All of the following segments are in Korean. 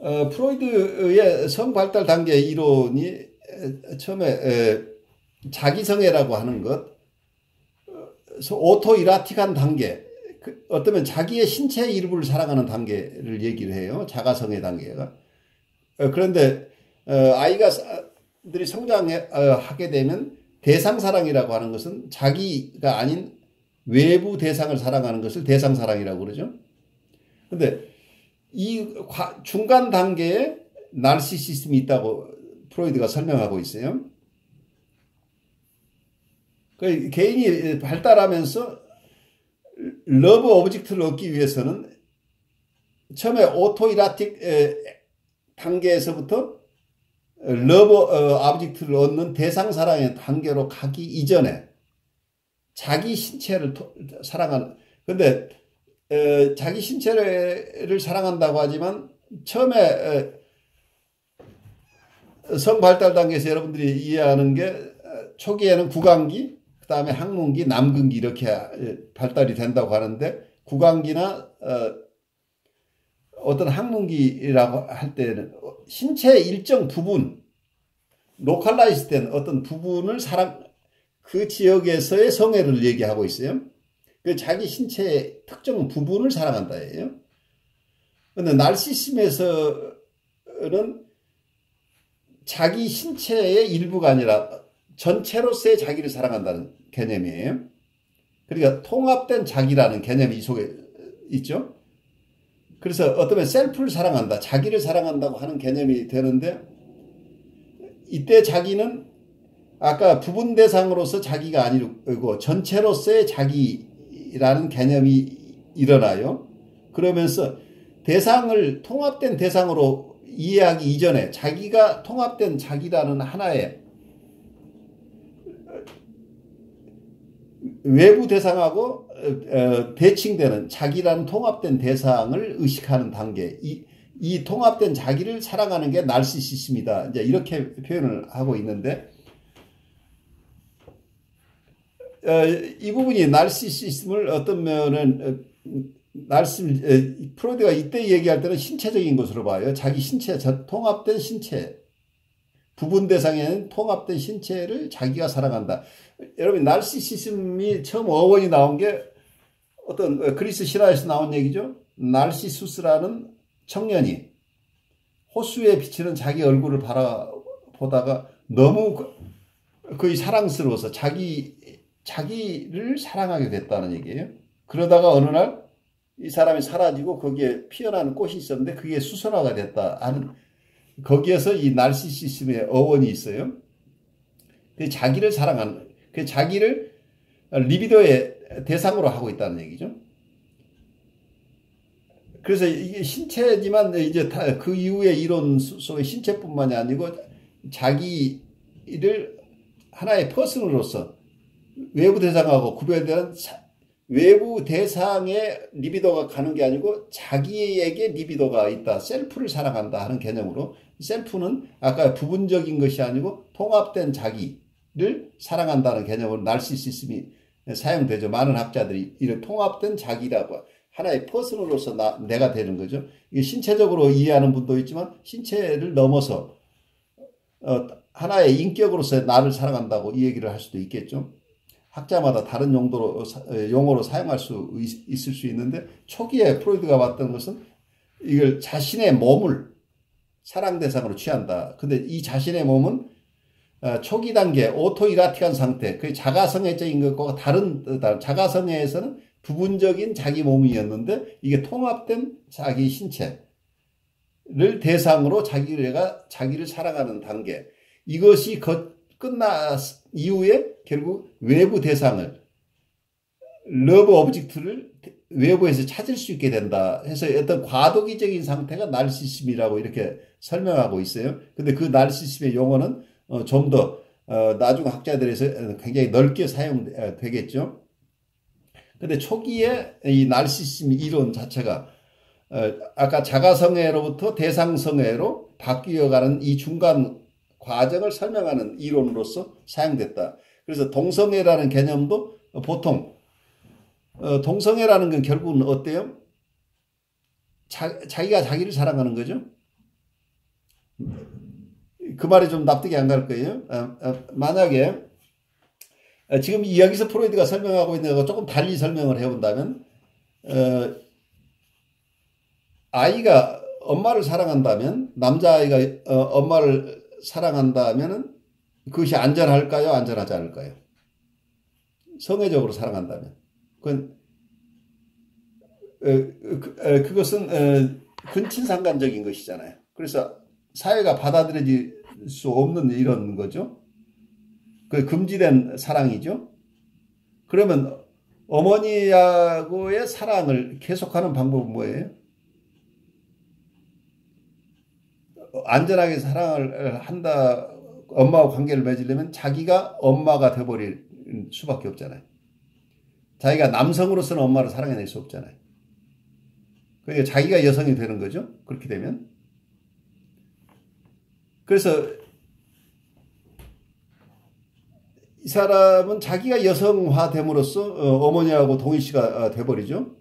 프로이드의 성발달 단계 이론이 처음에 자기성애라고 하는 것, 오토이라틱한 단계, 어쩌면 자기의 신체의 일부를 사랑하는 단계를 얘기를 해요. 자가성애 단계가. 그런데 아이들이 성장하게 되면 대상사랑이라고 하는 것은 자기가 아닌 외부 대상을 사랑하는 것을 대상사랑이라고 그러죠. 그런데 이 중간 단계에 나르시시즘이 있다고 프로이드가 설명하고 있어요. 그 개인이 발달하면서 러브 오브젝트를 얻기 위해서는 처음에 오토이라틱 단계에서부터 러브 오브젝트를 얻는 대상사랑의 단계로 가기 이전에 자기 신체를 사랑하는, 근데 자기 신체를 사랑한다고 하지만 처음에 성발달 단계에서 여러분들이 이해하는 게 초기에는 구강기, 그 다음에 항문기, 남근기 이렇게 발달이 된다고 하는데, 구강기나 어떤 항문기라고 할 때는 신체의 일정 부분, 로컬라이즈 된 어떤 부분을 그 지역에서의 성애를 얘기하고 있어요. 그 자기 신체의 특정 부분을 사랑한다예요. 그런데 나르시시즘에서는 자기 신체의 일부가 아니라 전체로서의 자기를 사랑한다는 개념이에요. 그러니까 통합된 자기라는 개념이 이 속에 있죠. 그래서 어쩌면 셀프를 사랑한다, 자기를 사랑한다고 하는 개념이 되는데, 이때 자기는 아까 부분 대상으로서 자기가 아니고 전체로서의 자기라는 개념이 일어나요. 그러면서 대상을 통합된 대상으로 이해하기 이전에 자기가 통합된 자기라는 하나의 외부 대상하고 대칭되는 자기라는 통합된 대상을 의식하는 단계, 이 통합된 자기를 사랑하는 게 나르시시즘이다, 이제 이렇게 표현을 하고 있는데, 이 부분이 나르시시즘을 어떤 면은 프로이드가 이때 얘기할 때는 신체적인 것으로 봐요. 자기 신체, 통합된 신체, 부분 대상에는 통합된 신체를 자기가 사랑한다. 여러분, 나르시시즘이 처음 어원이 나온 게 어떤 그리스 신화에서 나온 얘기죠. 나르시수스라는 청년이 호수에 비치는 자기 얼굴을 바라보다가 너무 거의 사랑스러워서 자기를 사랑하게 됐다는 얘기예요. 그러다가 어느 날 이 사람이 사라지고 거기에 피어나는 꽃이 있었는데 그게 수선화가 됐다 하는, 거기에서 이 나르시시즘의 어원이 있어요. 자기를 사랑하는, 자기를 리비도의 대상으로 하고 있다는 얘기죠. 그래서 이게 신체지만 이제 그 이후의 이론 속에 신체뿐만이 아니고 자기를 하나의 퍼슨으로서 외부 대상하고 구별되는 외부 대상의 리비도가 가는 게 아니고 자기에게 리비도가 있다, 셀프를 사랑한다 하는 개념으로, 셀프는 아까 부분적인 것이 아니고 통합된 자기를 사랑한다는 개념으로 나르시시즘이 사용되죠. 많은 학자들이 이를 통합된 자기라고, 하나의 퍼슨으로서 내가 되는 거죠. 이게 신체적으로 이해하는 분도 있지만 신체를 넘어서 하나의 인격으로서 나를 사랑한다고 이 얘기를 할 수도 있겠죠. 학자마다 다른 용어로 사용할 수 있을 수 있는데, 초기에 프로이드가 봤던 것은 이걸 자신의 몸을 사랑 대상으로 취한다. 근데 이 자신의 몸은 초기 단계 오토이라틱한 상태, 그 자가성애적인 것과 다른, 자가성애에서는 부분적인 자기 몸이었는데 이게 통합된 자기 신체를 대상으로 자기를 사랑하는 단계, 이것이 끝나 이후에 결국 외부 대상을, 러브 오브젝트를 외부에서 찾을 수 있게 된다 해서 어떤 과도기적인 상태가 나르시시즘이라고 이렇게 설명하고 있어요. 근데 그 나르시시즘의 용어는 좀 더 나중 학자들에서 굉장히 넓게 사용되겠죠. 근데 초기에 이 나르시시즘 이론 자체가 아까 자가성애로부터 대상성애로 바뀌어가는 이 중간 과정을 설명하는 이론으로서 사용됐다. 그래서 동성애라는 개념도 보통 동성애라는 건 결국은 어때요? 자기가 자기를 사랑하는 거죠. 그 말이 좀 납득이 안 갈 거예요. 만약에 지금 여기서 프로이드가 설명하고 있는 거 조금 달리 설명을 해본다면 아이가 엄마를 사랑한다면 남자아이가 엄마를 사랑한다면 그것이 안전할까요? 안전하지 않을까요? 성애적으로 사랑한다면 그것은 근친상간적인 것이잖아요. 그래서 사회가 받아들여질 수 없는 이런 거죠. 그 금지된 사랑이죠. 그러면 어머니하고의 사랑을 계속하는 방법은 뭐예요? 안전하게 사랑을 한다, 엄마와 관계를 맺으려면 자기가 엄마가 돼버릴 수밖에 없잖아요. 자기가 남성으로서는 엄마를 사랑해낼 수 없잖아요. 그러니까 자기가 여성이 되는 거죠. 그렇게 되면. 그래서 이 사람은 자기가 여성화됨으로써 어머니하고 동일시가 돼버리죠.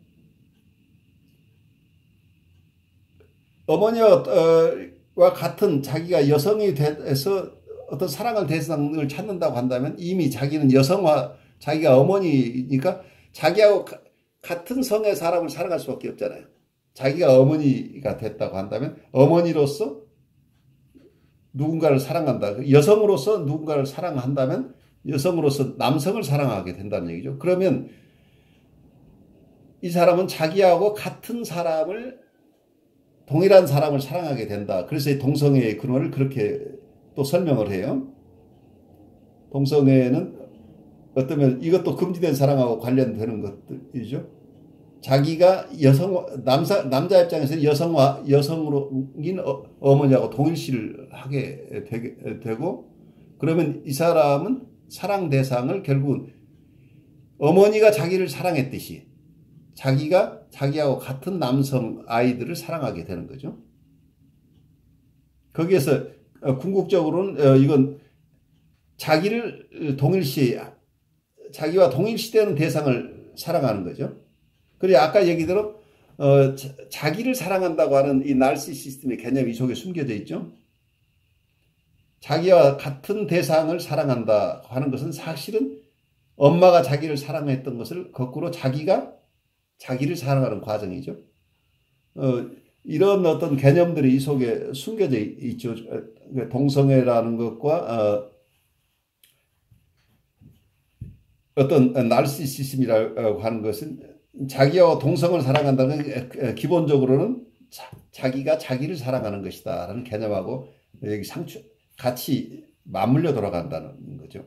어머니와 같은 자기가 여성이 돼서 어떤 사랑을 대상을 찾는다고 한다면 이미 자기는 자기가 어머니니까 자기하고 같은 성의 사람을 사랑할 수밖에 없잖아요. 자기가 어머니가 됐다고 한다면 어머니로서 누군가를 사랑한다. 여성으로서 누군가를 사랑한다면 여성으로서 남성을 사랑하게 된다는 얘기죠. 그러면 이 사람은 자기하고 같은 사람을 동일한 사람을 사랑하게 된다. 그래서 이 동성애의 근원을 그렇게 또 설명을 해요. 동성애는 어쩌면 이것도 금지된 사랑하고 관련되는 것들이죠. 자기가 남자 입장에서 여성으로인 어머니하고 동일시를 하게 되고, 그러면 이 사람은 사랑 대상을 결국은 어머니가 자기를 사랑했듯이 자기가 자기하고 같은 남성 아이들을 사랑하게 되는 거죠. 거기에서 궁극적으로는 이건 자기와 동일시되는 대상을 사랑하는 거죠. 그리고 아까 얘기대로 자기를 사랑한다고 하는 이 나르시시즘의 개념이 이 속에 숨겨져 있죠. 자기와 같은 대상을 사랑한다 하는 것은 사실은 엄마가 자기를 사랑했던 것을 거꾸로 자기가 자기를 사랑하는 과정이죠. 이런 어떤 개념들이 이 속에 숨겨져 있죠. 동성애라는 것과 어떤 나르시시즘이라고 하는 것은 자기와 동성을 사랑한다는 기본적으로는 자기가 자기를 사랑하는 것이다 라는 개념하고 여기 같이 맞물려 돌아간다는 거죠.